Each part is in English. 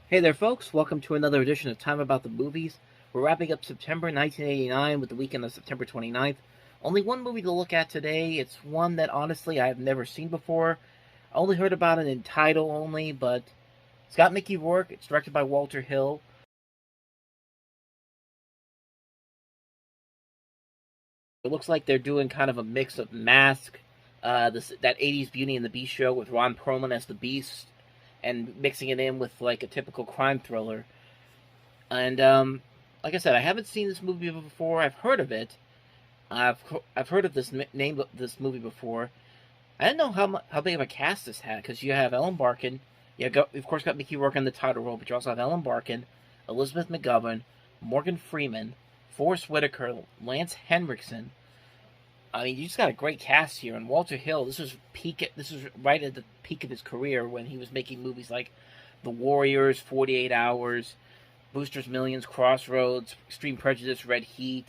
Hey there, folks. Welcome to another edition of Time About the Movies. We're wrapping up September 1989 with the weekend of September 29th. Only one movie to look at today. It's one that, honestly, I have never seen before. I only heard about it in title only, but it's got Mickey Rourke. It's directed by Walter Hill. It looks like they're doing kind of a mix of Mask, that 80s Beauty and the Beast show with Ron Perlman as the Beast, and mixing it in with like a typical crime thriller. And like I said, I haven't seen this movie before. I've heard of it. I've heard of this name of this movie before. I didn't know how big of a cast this had because you have Ellen Barkin. Of course, got Mickey Rourke in the title role, but you also have Ellen Barkin, Elizabeth McGovern, Morgan Freeman, Forrest Whitaker, Lance Henriksen. I mean, you just got a great cast here. And Walter Hill, this was peak. This was right at the peak of his career when he was making movies like The Warriors, 48 Hours, Booster's Millions, Crossroads, Extreme Prejudice, Red Heat.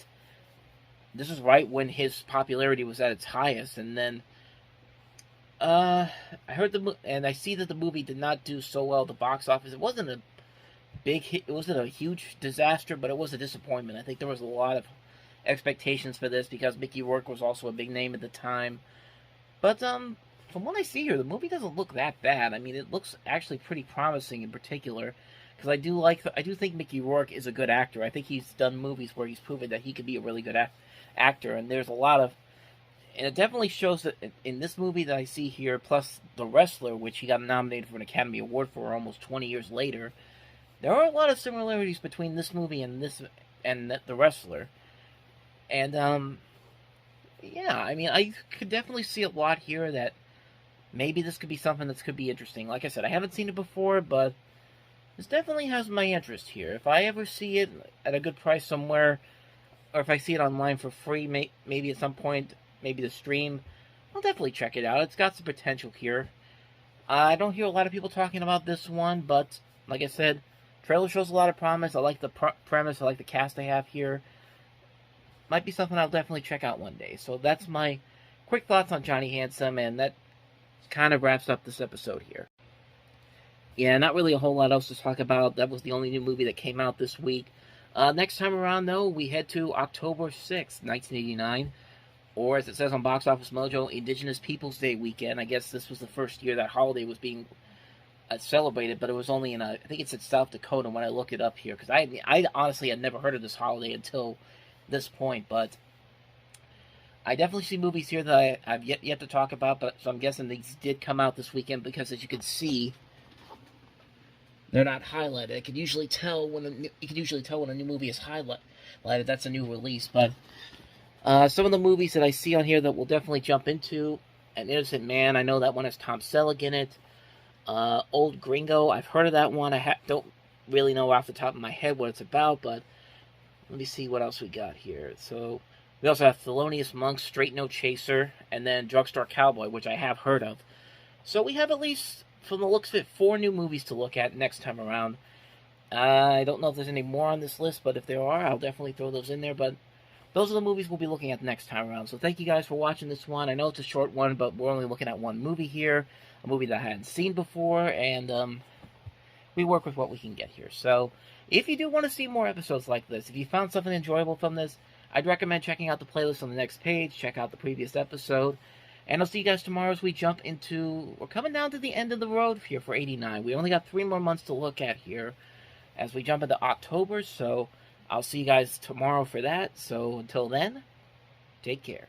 This was right when his popularity was at its highest, and then I heard and I see that the movie did not do so well at the box office. It wasn't a big hit. It wasn't a huge disaster, but it was a disappointment. I think there was a lot of expectations for this because Mickey Rourke was also a big name at the time. But from what I see here, the movie doesn't look that bad. I mean, it looks actually pretty promising in particular. Because I do think Mickey Rourke is a good actor. I think he's done movies where he's proven that he could be a really good actor, and there's a lot of, and it definitely shows that in this movie that I see here, plus The Wrestler, which he got nominated for an Academy Award for almost 20 years later, there are a lot of similarities between this movie and The Wrestler, and yeah, I mean, I could definitely see a lot here that maybe this could be something that could be interesting. Like I said, I haven't seen it before, but this definitely has my interest here. If I ever see it at a good price somewhere, or if I see it online for free, maybe at some point, maybe the stream, I'll definitely check it out. It's got some potential here. I don't hear a lot of people talking about this one, but like I said, trailer shows a lot of promise. I like the premise. I like the cast they have here. Might be something I'll definitely check out one day. So that's my quick thoughts on Johnny Handsome, and that kind of wraps up this episode here. Yeah, not really a whole lot else to talk about. That was the only new movie that came out this week. Next time around, though, we head to October 6th, 1989, or as it says on Box Office Mojo, Indigenous Peoples Day weekend. I guess this was the first year that holiday was being celebrated, but it was only I think it's in South Dakota when I looked it up here, because I honestly had never heard of this holiday until this point, but I definitely see movies here that I've yet to talk about, but so I'm guessing these did come out this weekend, because as you can see, they're not highlighted. You can usually tell when a new movie is highlighted. That's a new release. But some of the movies that I see on here that we'll definitely jump into: An Innocent Man. I know that one has Tom Selleck in it. Old Gringo. I've heard of that one. I don't really know off the top of my head what it's about, but let me see what else we got here. So we also have Thelonious Monk, Straight No Chaser, and then Drugstore Cowboy, which I have heard of. So we have at least, from the looks of it, 4 new movies to look at next time around. I don't know if there's any more on this list, but if there are, I'll definitely throw those in there. But those are the movies we'll be looking at next time around. So thank you guys for watching this one. I know it's a short one, but we're only looking at one movie here, a movie that I hadn't seen before, and we work with what we can get here. So if you do want to see more episodes like this, if you found something enjoyable from this, I'd recommend checking out the playlist on the next page, check out the previous episode, and I'll see you guys tomorrow as we jump into, we're coming down to the end of the road here for 89. We only got 3 more months to look at here as we jump into October, so I'll see you guys tomorrow for that. So until then, take care.